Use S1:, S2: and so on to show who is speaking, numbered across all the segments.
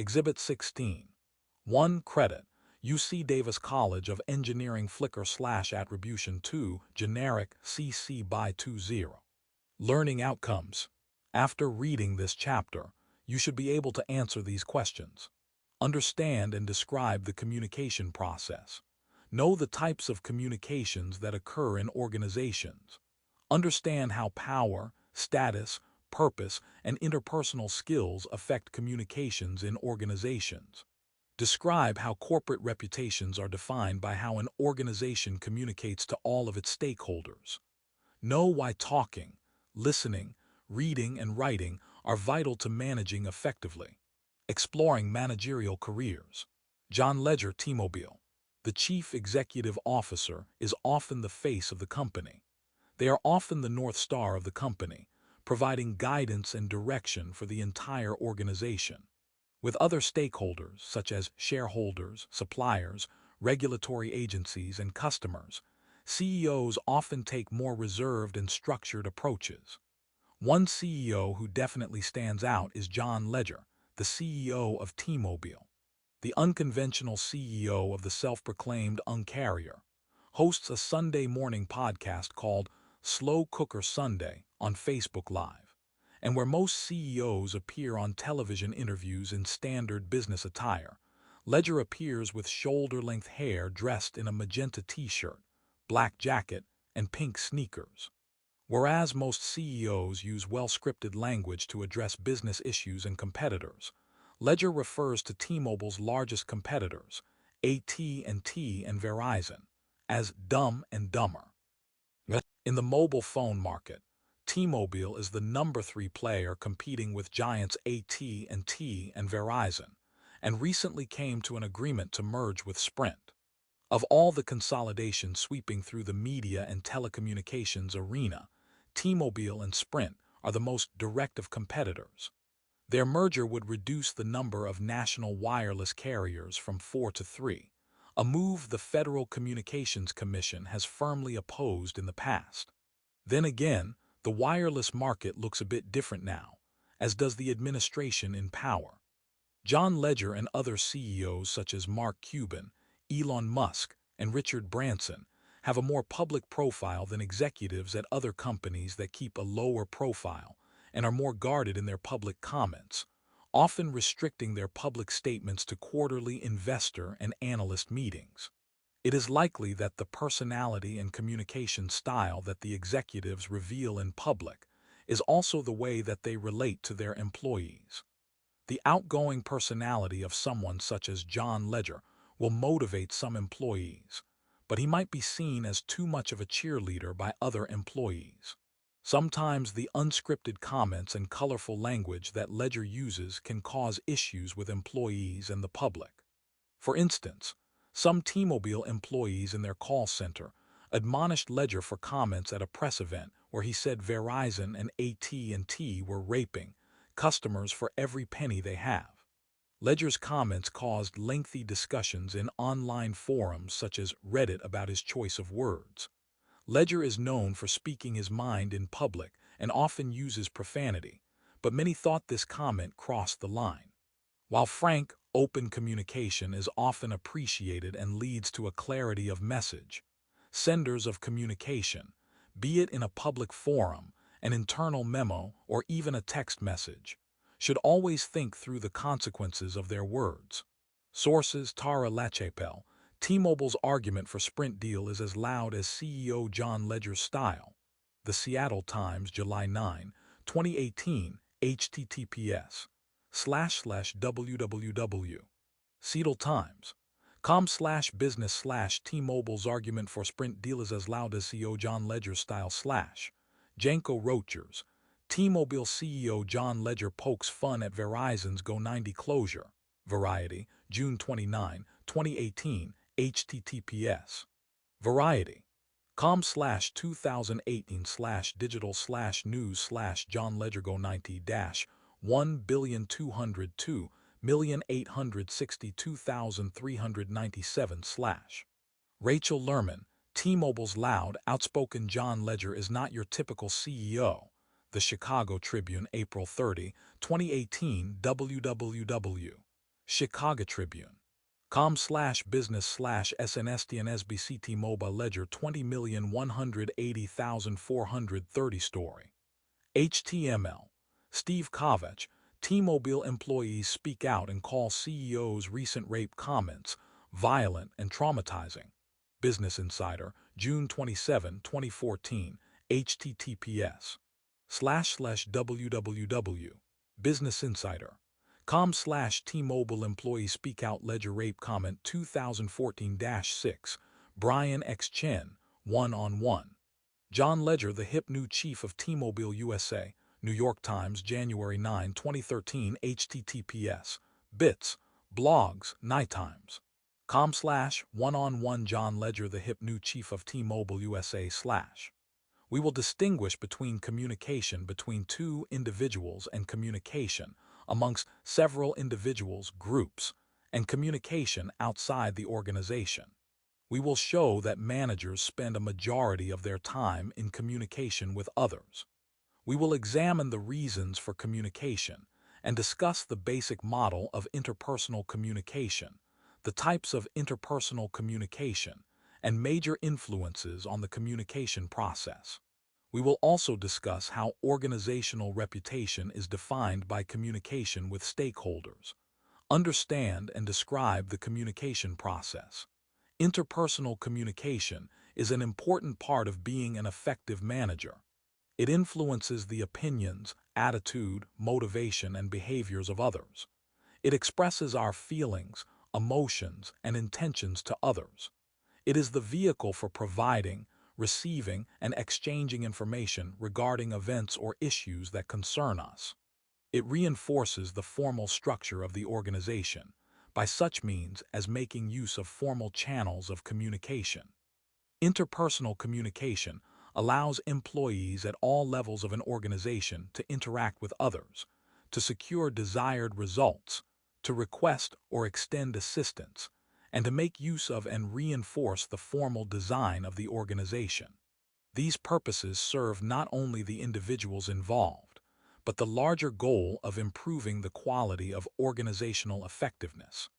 S1: Exhibit 16. 1. Credit. UC Davis College of Engineering Flickr/Attribution 2 Generic CC by 20. Learning Outcomes. After reading this chapter, you should be able to answer these questions. Understand and describe the communication process. Know the types of communications that occur in organizations. Understand how power, status, purpose, and interpersonal skills affect communications in organizations. Describe how corporate reputations are defined by how an organization communicates to all of its stakeholders. Know why talking, listening, reading, and writing are vital to managing effectively. Exploring managerial careers. John Ledger T-Mobile. The chief executive officer is often the face of the company. They are often the North Star of the company, providing guidance and direction for the entire organization. With other stakeholders, such as shareholders, suppliers, regulatory agencies, and customers, CEOs often take more reserved and structured approaches. One CEO who definitely stands out is John Ledger, the CEO of T-Mobile. The unconventional CEO of the self-proclaimed Uncarrier hosts a Sunday morning podcast called Slow Cooker Sunday on Facebook Live, and where most CEOs appear on television interviews in standard business attire. Ledger appears with shoulder-length hair, dressed in a magenta t-shirt, black jacket, and pink sneakers. Whereas most CEOs use well-scripted language to address business issues and competitors, Ledger refers to T-Mobile's largest competitors, AT&T and Verizon, as dumb and dumber. In the mobile phone market, T-Mobile is the number 3 player, competing with giants AT&T and Verizon, and recently came to an agreement to merge with Sprint. Of all the consolidation sweeping through the media and telecommunications arena, T-Mobile and Sprint are the most direct of competitors. Their merger would reduce the number of national wireless carriers from 4 to 3, a move the Federal Communications Commission has firmly opposed in the past. Then again, the wireless market looks a bit different now, as does the administration in power. John Ledger and other CEOs such as Mark Cuban, Elon Musk, and Richard Branson have a more public profile than executives at other companies that keep a lower profile and are more guarded in their public comments, often restricting their public statements to quarterly investor and analyst meetings. It is likely that the personality and communication style that the executives reveal in public is also the way that they relate to their employees. The outgoing personality of someone such as John Ledger will motivate some employees, but he might be seen as too much of a cheerleader by other employees. Sometimes the unscripted comments and colorful language that Ledger uses can cause issues with employees and the public. For instance, some T-Mobile employees in their call center admonished Ledger for comments at a press event where he said Verizon and AT&T were raping customers for every penny they have. Ledger's comments caused lengthy discussions in online forums such as Reddit about his choice of words. Ledger is known for speaking his mind in public and often uses profanity, but many thought this comment crossed the line. While frank, open communication is often appreciated and leads to a clarity of message, senders of communication, be it in a public forum, an internal memo, or even a text message, should always think through the consequences of their words. Sources: Tara LaChapelle. T-Mobile's argument for Sprint deal is as loud as CEO John Ledger's style. The Seattle Times, July 9, 2018, https://www. Seattle Times.com/business/T-Mobile's argument for Sprint deal is as loud as CEO John Ledger's style. Janko Rochers. T-Mobile CEO John Ledger pokes fun at Verizon's Go90 closure. Variety, June 29, 2018, https. Variety.com/2018/digital/news/John Ledger Go90-1,202,862,397/. Rachel Lerman. T-Mobile's loud, outspoken John Ledger is not your typical CEO. The Chicago Tribune, April 30, 2018, www. Chicago Tribune. com/business/SNSTNSBC T-Mobile Ledger 20,180,430 story. HTML. Steve Kovach, T-Mobile employees speak out and call CEO's recent rape comments violent and traumatizing. Business Insider, June 27, 2014, https://www.businessinsider.com/T-Mobile employees speak out ledger rape comment 2014-6, Brian X. Chen, one-on-one. John Ledger, the hip new chief of T-Mobile USA, New York Times, January 9, 2013, https bits blogs nighttimes com/one-on-one John Ledger, the hip new chief of T-Mobile USA / We will distinguish between communication between two individuals and communication amongst several individuals, groups, and communication outside the organization. We will show that managers spend a majority of their time in communication with others. We will examine the reasons for communication and discuss the basic model of interpersonal communication, the types of interpersonal communication, and major influences on the communication process. We will also discuss how organizational reputation is defined by communication with stakeholders. Understand and describe the communication process. Interpersonal communication is an important part of being an effective manager. It influences the opinions, attitude, motivation, and behaviors of others. It expresses our feelings, emotions, and intentions to others. It is the vehicle for providing, receiving, and exchanging information regarding events or issues that concern us. It reinforces the formal structure of the organization by such means as making use of formal channels of communication. Interpersonal communication allows employees at all levels of an organization to interact with others, to secure desired results, to request or extend assistance, and to make use of and reinforce the formal design of the organization. These purposes serve not only the individuals involved, but the larger goal of improving the quality of organizational effectiveness.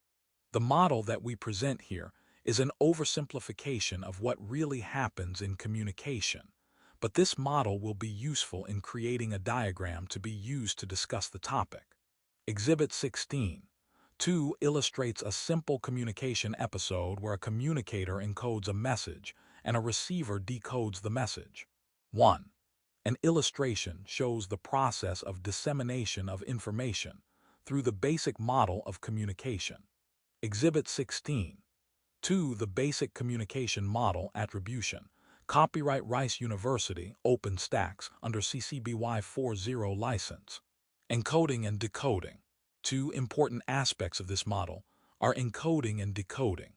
S1: The model that we present here is an oversimplification of what really happens in communication, but this model will be useful in creating a diagram to be used to discuss the topic. Exhibit 16.2 illustrates a simple communication episode where a communicator encodes a message and a receiver decodes the message. 1. An illustration shows the process of dissemination of information through the basic model of communication. Exhibit 16.2 The basic communication model attribution. Copyright Rice University, OpenStax, under CC BY 40 license. Encoding and decoding. Two important aspects of this model are encoding and decoding.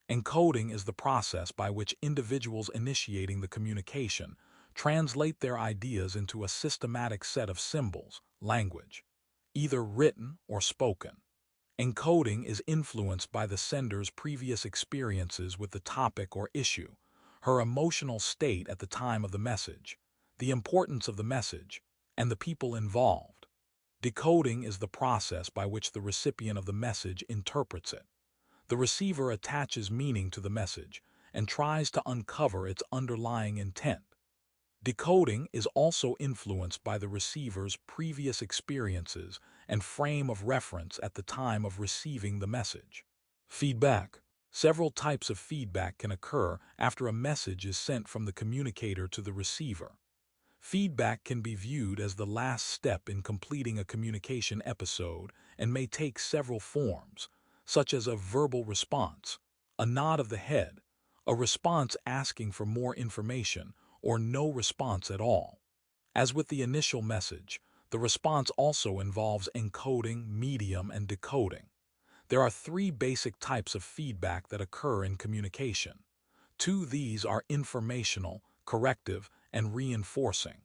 S1: Encoding is the process by which individuals initiating the communication translate their ideas into a systematic set of symbols, language, either written or spoken. Encoding is influenced by the sender's previous experiences with the topic or issue, her emotional state at the time of the message, the importance of the message, and the people involved. Decoding is the process by which the recipient of the message interprets it. The receiver attaches meaning to the message and tries to uncover its underlying intent. Decoding is also influenced by the receiver's previous experiences and frame of reference at the time of receiving the message. Feedback. Several types of feedback can occur after a message is sent from the communicator to the receiver. Feedback can be viewed as the last step in completing a communication episode and may take several forms, such as a verbal response, a nod of the head, a response asking for more information, or no response at all. As with the initial message, the response also involves encoding, medium, and decoding. There are three basic types of feedback that occur in communication. Two of these are informational, corrective, and reinforcing.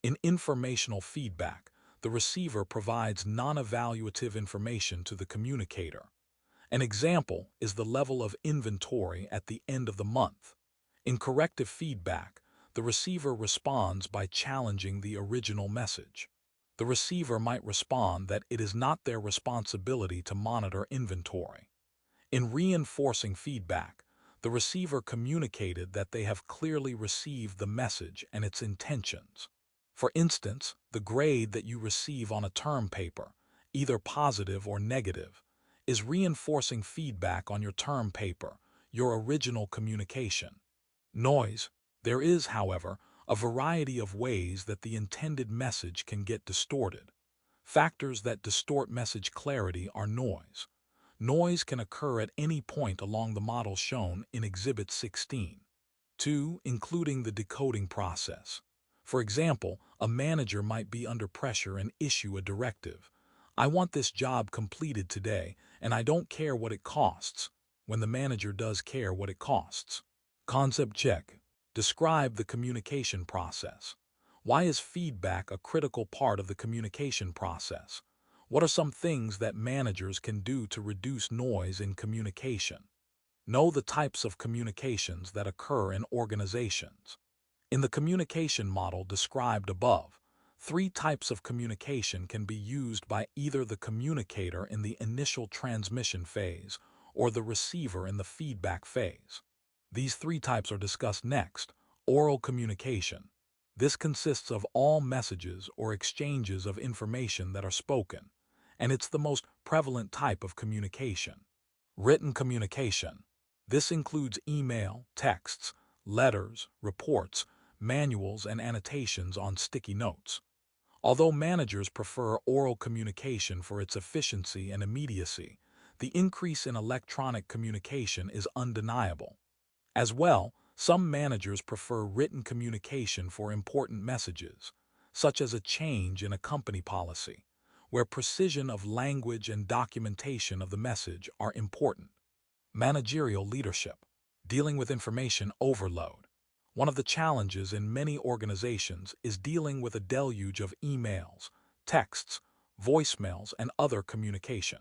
S1: In informational feedback, the receiver provides non-evaluative information to the communicator. An example is the level of inventory at the end of the month. In corrective feedback, the receiver responds by challenging the original message. The receiver might respond that it is not their responsibility to monitor inventory. In reinforcing feedback, the receiver communicated that they have clearly received the message and its intentions. For instance, the grade that you receive on a term paper, either positive or negative, is reinforcing feedback on your term paper, your original communication. Noise. There is, however, a variety of ways that the intended message can get distorted. Factors that distort message clarity are noise. Noise can occur at any point along the model shown in Exhibit 16. 2. Including the decoding process. For example, a manager might be under pressure and issue a directive. I want this job completed today, and I don't care what it costs, when the manager does care what it costs. Concept check. Describe the communication process. Why is feedback a critical part of the communication process? What are some things that managers can do to reduce noise in communication? Know the types of communications that occur in organizations. In the communication model described above, 3 types of communication can be used by either the communicator in the initial transmission phase or the receiver in the feedback phase. These 3 types are discussed next. Oral communication. This consists of all messages or exchanges of information that are spoken, and it's the most prevalent type of communication. Written communication. This includes email, texts, letters, reports, manuals, and annotations on sticky notes. Although managers prefer oral communication for its efficiency and immediacy, the increase in electronic communication is undeniable. As well, some managers prefer written communication for important messages, such as a change in a company policy, where precision of language and documentation of the message are important. Managerial leadership. Dealing with information overload. One of the challenges in many organizations is dealing with a deluge of emails, texts, voicemails, and other communication.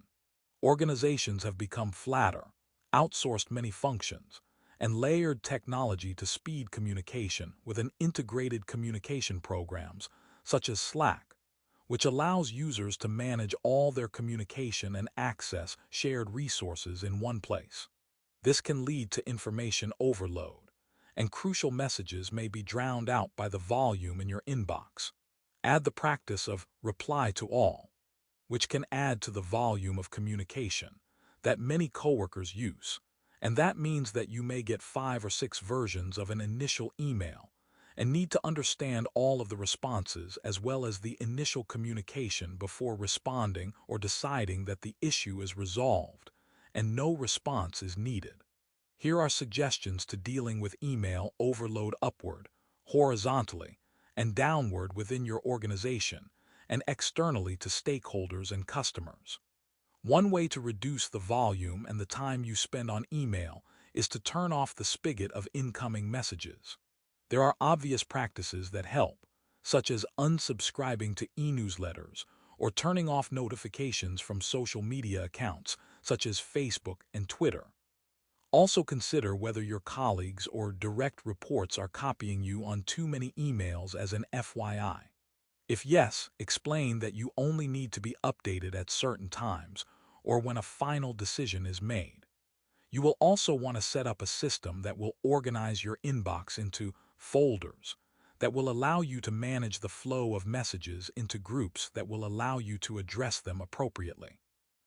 S1: Organizations have become flatter, outsourced many functions, and layered technology to speed communication with an integrated communication programs such as Slack, which allows users to manage all their communication and access shared resources in one place. This can lead to information overload, and crucial messages may be drowned out by the volume in your inbox. Add the practice of reply to all, which can add to the volume of communication that many coworkers use, and that means that you may get 5 or 6 versions of an initial email and need to understand all of the responses as well as the initial communication before responding or deciding that the issue is resolved and no response is needed. Here are suggestions to dealing with email overload upward, horizontally, and downward within your organization and externally to stakeholders and customers. One way to reduce the volume and the time you spend on email is to turn off the spigot of incoming messages. There are obvious practices that help, such as unsubscribing to e-newsletters or turning off notifications from social media accounts such as Facebook and Twitter. Also consider whether your colleagues or direct reports are copying you on too many emails as an FYI. If yes, explain that you only need to be updated at certain times or when a final decision is made. You will also want to set up a system that will organize your inbox into folders that will allow you to manage the flow of messages into groups that will allow you to address them appropriately.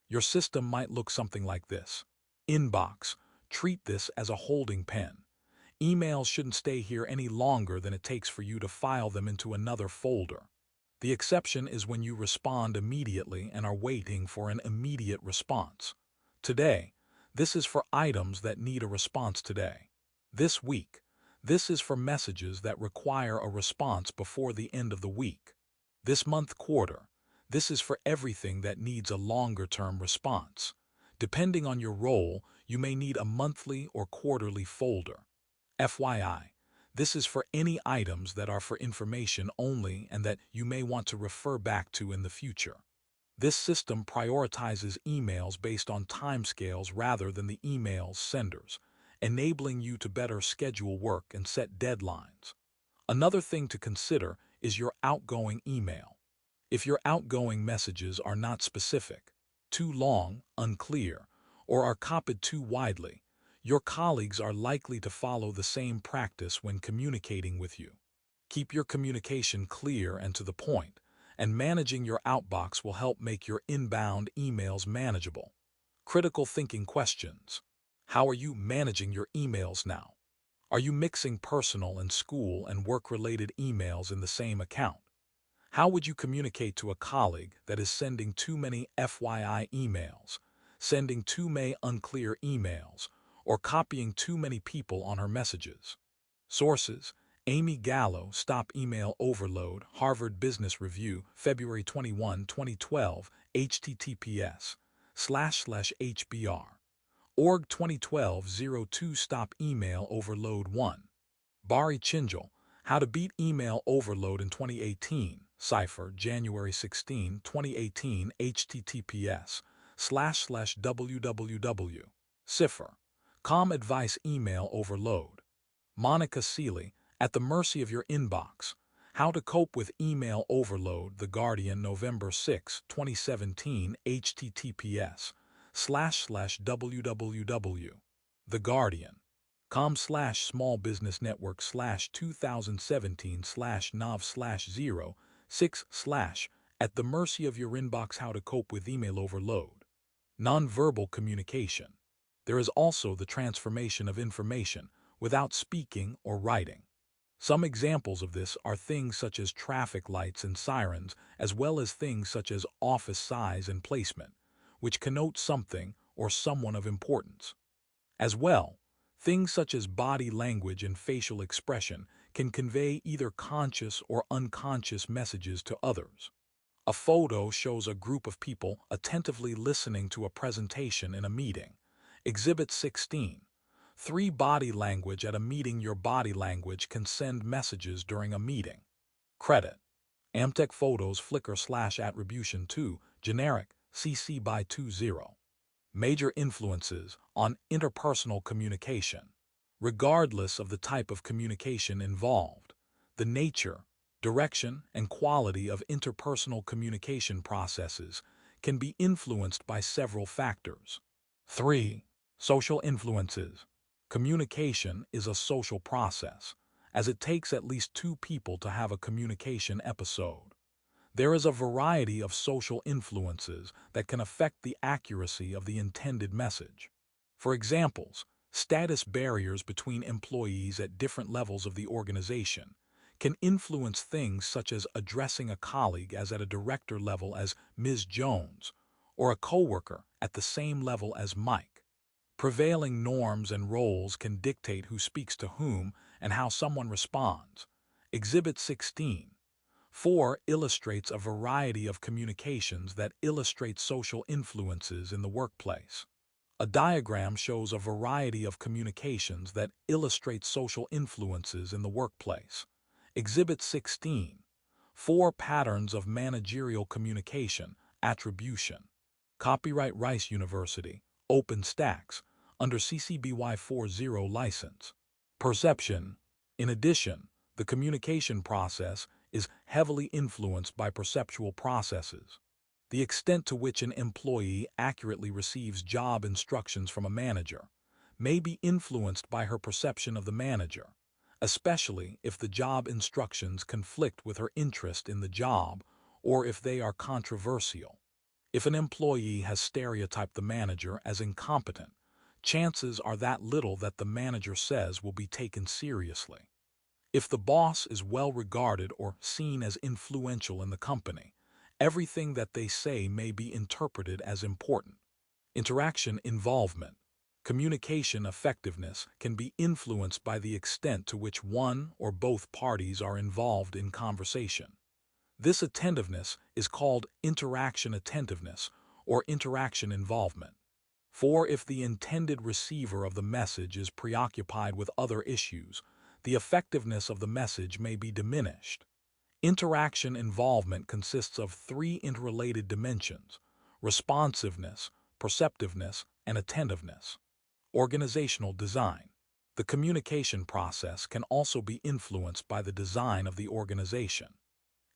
S1: Your system might look something like this. Inbox. Treat this as a holding pen. Emails shouldn't stay here any longer than it takes for you to file them into another folder. The exception is when you respond immediately and are waiting for an immediate response. Today, this is for items that need a response today. This week, this is for messages that require a response before the end of the week. This month quarter, this is for everything that needs a longer-term response. Depending on your role, you may need a monthly or quarterly folder. FYI, this is for any items that are for information only and that you may want to refer back to in the future. This system prioritizes emails based on timescales rather than the email's senders, enabling you to better schedule work and set deadlines. Another thing to consider is your outgoing email. If your outgoing messages are not specific, too long, unclear, or are copied too widely, your colleagues are likely to follow the same practice when communicating with you. Keep your communication clear and to the point, and managing your outbox will help make your inbound emails manageable. Critical thinking questions. How are you managing your emails now? Are you mixing personal and school and work-related emails in the same account? How would you communicate to a colleague that is sending too many FYI emails, sending too many unclear emails, or copying too many people on her messages? Sources: Amy Gallo, Stop Email Overload, Harvard Business Review, February 21, 2012, https://hbr. Org 2012-02 Stop Email Overload 1. Bari Chinjal, How to Beat Email Overload in 2018, Cipher, January 16, 2018, https://www. Cipher.com Advice Email Overload. Monica Seeley, At the Mercy of Your Inbox, How to Cope with Email Overload, The Guardian, November 6, 2017, https://www. theguardian.com/small business network /2017/nav/0/6/ At the Mercy of Your Inbox, How to Cope with Email Overload. Nonverbal communication. There is also the transformation of information without speaking or writing. Some examples of this are things such as traffic lights and sirens, as well as things such as office size and placement, which connote something or someone of importance. As well, things such as body language and facial expression can convey either conscious or unconscious messages to others. A photo shows a group of people attentively listening to a presentation in a meeting. Exhibit 16. 3 Body language at a meeting. Your body language can send messages during a meeting. Credit: Amtech Photos Flickr/Attribution 2, generic, CC by 20. Major influences on interpersonal communication. Regardless of the type of communication involved, the nature, direction, and quality of interpersonal communication processes can be influenced by several factors. 3. Social influences. Communication is a social process, as it takes at least 2 people to have a communication episode. There is a variety of social influences that can affect the accuracy of the intended message. For examples, status barriers between employees at different levels of the organization can influence things such as addressing a colleague as at a director level as Ms. Jones, or a coworker at the same level as Mike. Prevailing norms and roles can dictate who speaks to whom and how someone responds. Exhibit 16. 4 illustrates a variety of communications that illustrate social influences in the workplace. A diagram shows a variety of communications that illustrate social influences in the workplace. Exhibit 16. 4 patterns of managerial communication, attribution. Copyright Rice University, OpenStax, under CC BY 40 license. Perception. In addition, the communication process is heavily influenced by perceptual processes. The extent to which an employee accurately receives job instructions from a manager may be influenced by her perception of the manager, especially if the job instructions conflict with her interest in the job or if they are controversial. If an employee has stereotyped the manager as incompetent, chances are that little that the manager says will be taken seriously. If the boss is well regarded or seen as influential in the company, everything that they say may be interpreted as important. Interaction involvement. Communication effectiveness can be influenced by the extent to which one or both parties are involved in conversation. This attentiveness is called interaction attentiveness or interaction involvement. For if the intended receiver of the message is preoccupied with other issues, the effectiveness of the message may be diminished. Interaction involvement consists of 3 interrelated dimensions: responsiveness, perceptiveness, and attentiveness. Organizational design. The communication process can also be influenced by the design of the organization.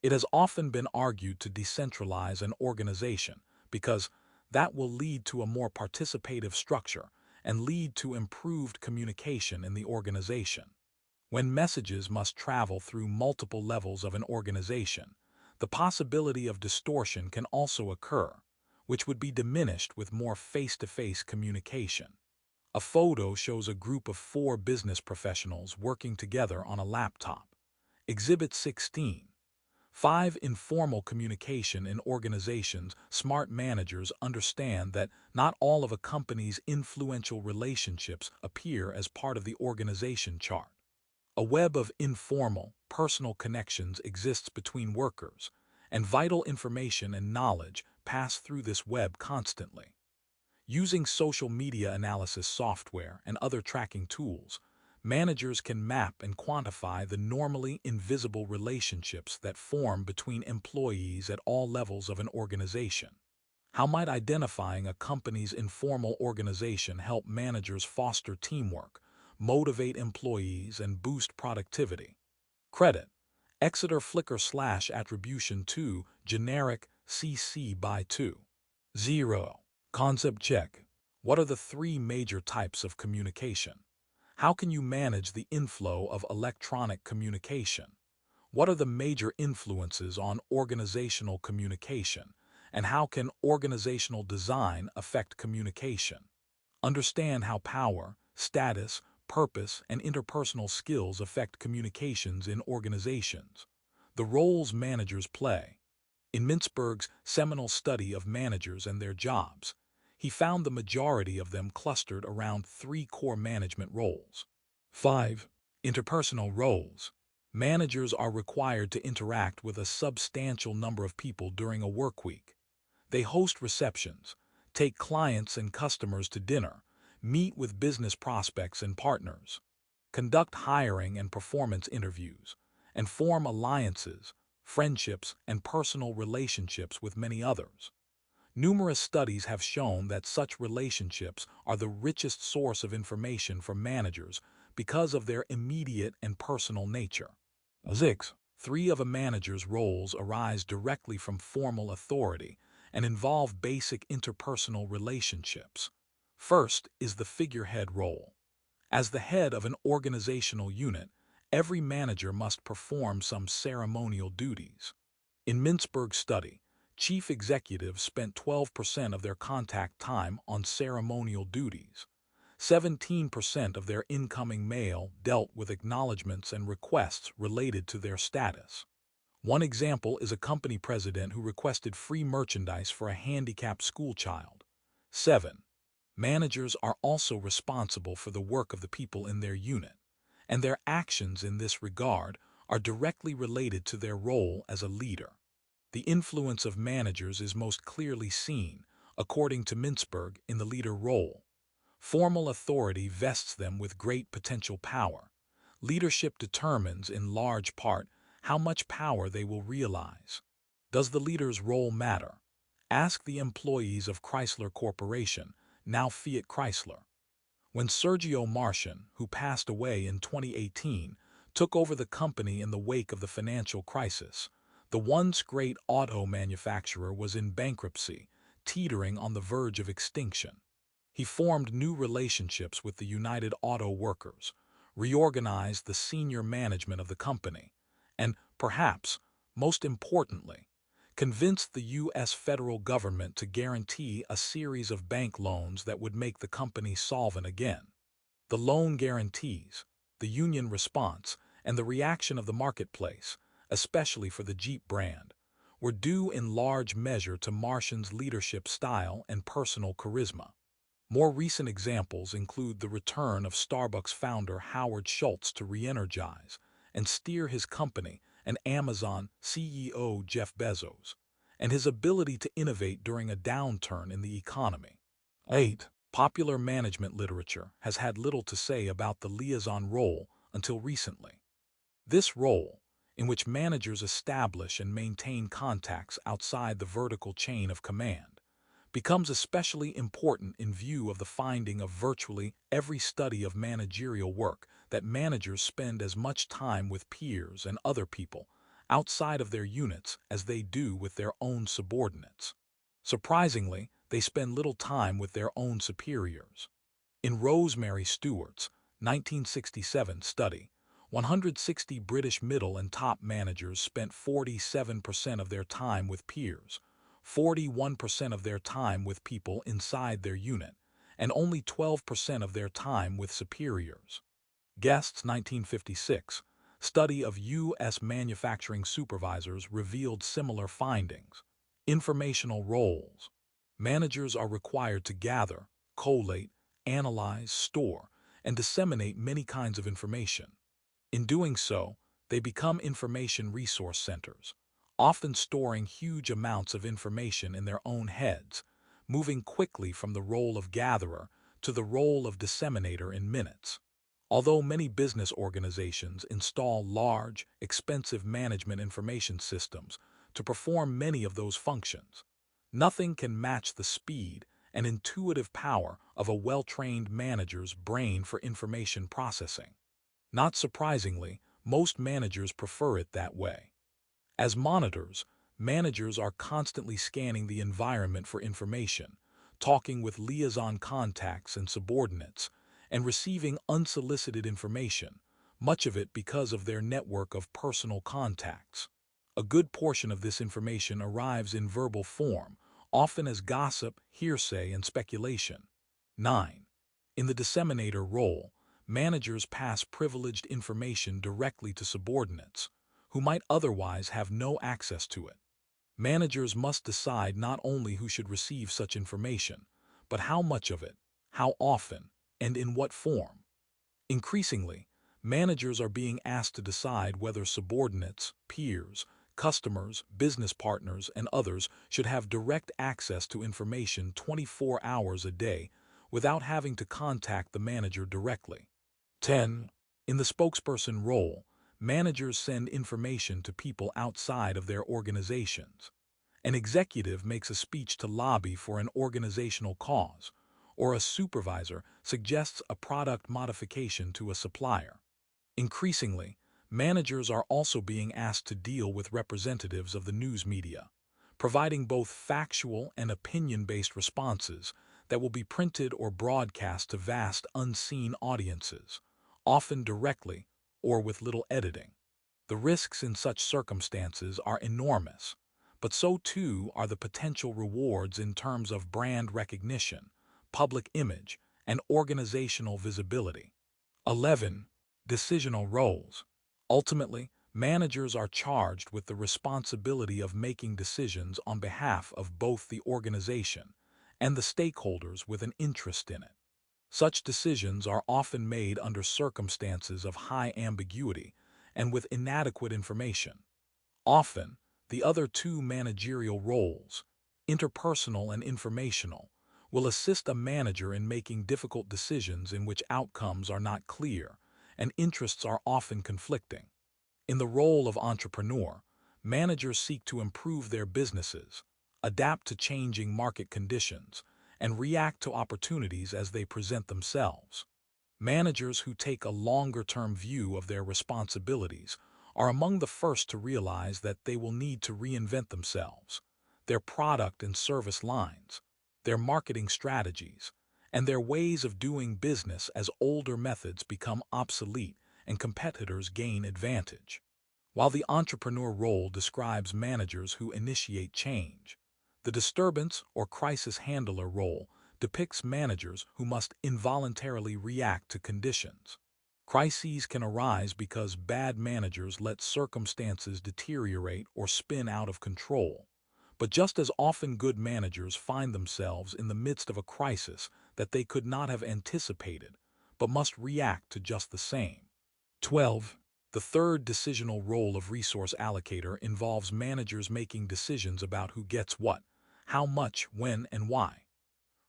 S1: It has often been argued to decentralize an organization because that will lead to a more participative structure and lead to improved communication in the organization. When messages must travel through multiple levels of an organization, the possibility of distortion can also occur, which would be diminished with more face-to-face communication. A photo shows a group of 4 business professionals working together on a laptop. Exhibit 16. 5. Informal communication in organizations. Smart managers understand that not all of a company's influential relationships appear as part of the organization chart. A web of informal, personal connections exists between workers, and vital information and knowledge pass through this web constantly. Using social media analysis software and other tracking tools, managers can map and quantify the normally invisible relationships that form between employees at all levels of an organization. How might identifying a company's informal organization help managers foster teamwork, motivate employees, and boost productivity? Credit. Exeter Flickr/attribution 2, generic, CC by 2. 0. Concept check. What are the 3 major types of communication? How can you manage the inflow of electronic communication? What are the major influences on organizational communication? And how can organizational design affect communication? Understand how power, status, purpose, and interpersonal skills affect communications in organizations. The roles managers play. In Mintzberg's seminal study of managers and their jobs, he found the majority of them clustered around 3 core management roles. 5. Interpersonal roles. Managers are required to interact with a substantial number of people during a work week. They host receptions, take clients and customers to dinner, meet with business prospects and partners, conduct hiring and performance interviews, and form alliances, friendships, and personal relationships with many others. Numerous studies have shown that such relationships are the richest source of information for managers because of their immediate and personal nature. 6. 3 of a manager's roles arise directly from formal authority and involve basic interpersonal relationships. First is the figurehead role. As the head of an organizational unit, every manager must perform some ceremonial duties. In Mintzberg's study, chief executives spent 12% of their contact time on ceremonial duties. 17% of their incoming mail dealt with acknowledgments and requests related to their status. One example is a company president who requested free merchandise for a handicapped schoolchild. 7. Managers are also responsible for the work of the people in their unit, and their actions in this regard are directly related to their role as a leader. The influence of managers is most clearly seen, according to Mintzberg, in the leader role. Formal authority vests them with great potential power. Leadership determines, in large part, how much power they will realize. Does the leader's role matter? Ask the employees of Chrysler Corporation, now Fiat Chrysler. When Sergio Marchionne, who passed away in 2018, took over the company in the wake of the financial crisis, the once great auto manufacturer was in bankruptcy, teetering on the verge of extinction. He formed new relationships with the United Auto Workers, reorganized the senior management of the company, and, perhaps, most importantly, convinced the U.S. federal government to guarantee a series of bank loans that would make the company solvent again. The loan guarantees, the union response, and the reaction of the marketplace, especially for the Jeep brand, were due in large measure to Marchionne's leadership style and personal charisma. More recent examples include the return of Starbucks founder Howard Schultz to re-energize and steer his company, and Amazon CEO Jeff Bezos, and his ability to innovate during a downturn in the economy. 8. Popular management literature has had little to say about the liaison role until recently. This role, in which managers establish and maintain contacts outside the vertical chain of command, becomes especially important in view of the finding of virtually every study of managerial work that managers spend as much time with peers and other people outside of their units as they do with their own subordinates. Surprisingly, they spend little time with their own superiors. In Rosemary Stewart's 1967 study, 160 British middle and top managers spent 47% of their time with peers, 41% of their time with people inside their unit, and only 12% of their time with superiors. Guest's 1956 study of U.S. manufacturing supervisors revealed similar findings. Informational roles. Managers are required to gather, collate, analyze, store, and disseminate many kinds of information. In doing so, they become information resource centers, often storing huge amounts of information in their own heads, moving quickly from the role of gatherer to the role of disseminator in minutes. Although many business organizations install large, expensive management information systems to perform many of those functions, nothing can match the speed and intuitive power of a well-trained manager's brain for information processing. Not surprisingly, most managers prefer it that way. As monitors, managers are constantly scanning the environment for information, talking with liaison contacts and subordinates, and receiving unsolicited information, much of it because of their network of personal contacts. A good portion of this information arrives in verbal form, often as gossip, hearsay, and speculation. 9. In the disseminator role, managers pass privileged information directly to subordinates, who might otherwise have no access to it. Managers must decide not only who should receive such information, but how much of it, how often, and in what form. Increasingly, managers are being asked to decide whether subordinates, peers, customers, business partners, and others should have direct access to information 24 hours a day without having to contact the manager directly. 10. In the spokesperson role, managers send information to people outside of their organizations. An executive makes a speech to lobby for an organizational cause, or a supervisor suggests a product modification to a supplier. Increasingly, managers are also being asked to deal with representatives of the news media, providing both factual and opinion-based responses that will be printed or broadcast to vast unseen audiences, often directly or with little editing. The risks in such circumstances are enormous, but so too are the potential rewards in terms of brand recognition, public image, and organizational visibility. 11. Decisional roles. Ultimately, managers are charged with the responsibility of making decisions on behalf of both the organization and the stakeholders with an interest in it. Such decisions are often made under circumstances of high ambiguity and with inadequate information. Often, the other two managerial roles, interpersonal and informational, will assist a manager in making difficult decisions in which outcomes are not clear and interests are often conflicting. In the role of entrepreneur, managers seek to improve their businesses, adapt to changing market conditions, and react to opportunities as they present themselves. Managers who take a longer-term view of their responsibilities are among the first to realize that they will need to reinvent themselves, their product and service lines, their marketing strategies, and their ways of doing business as older methods become obsolete and competitors gain advantage. While the entrepreneur role describes managers who initiate change, the disturbance or crisis handler role depicts managers who must involuntarily react to conditions. Crises can arise because bad managers let circumstances deteriorate or spin out of control. But just as often good managers find themselves in the midst of a crisis that they could not have anticipated, but must react to just the same. 12. The third decisional role of resource allocator involves managers making decisions about who gets what, how much, when, and why.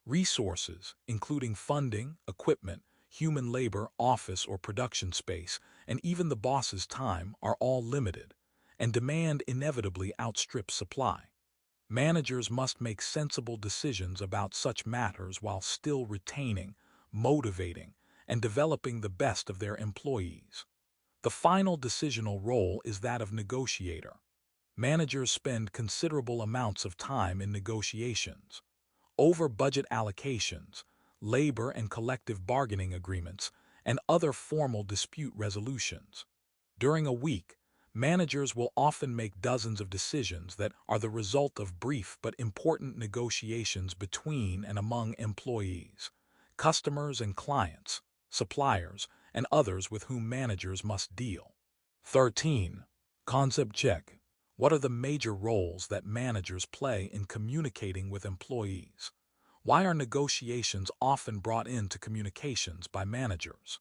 S1: Resources, including funding, equipment, human labor, office or production space, and even the boss's time, are all limited, and demand inevitably outstrips supply. Managers must make sensible decisions about such matters while still retaining, motivating, and developing the best of their employees. The final decisional role is that of negotiator. Managers spend considerable amounts of time in negotiations, over budget allocations, labor and collective bargaining agreements, and other formal dispute resolutions. During a week, managers will often make dozens of decisions that are the result of brief but important negotiations between and among employees, customers and clients, suppliers, and others with whom managers must deal. 13. Concept check. What are the major roles that managers play in communicating with employees? Why are negotiations often brought into communications by managers?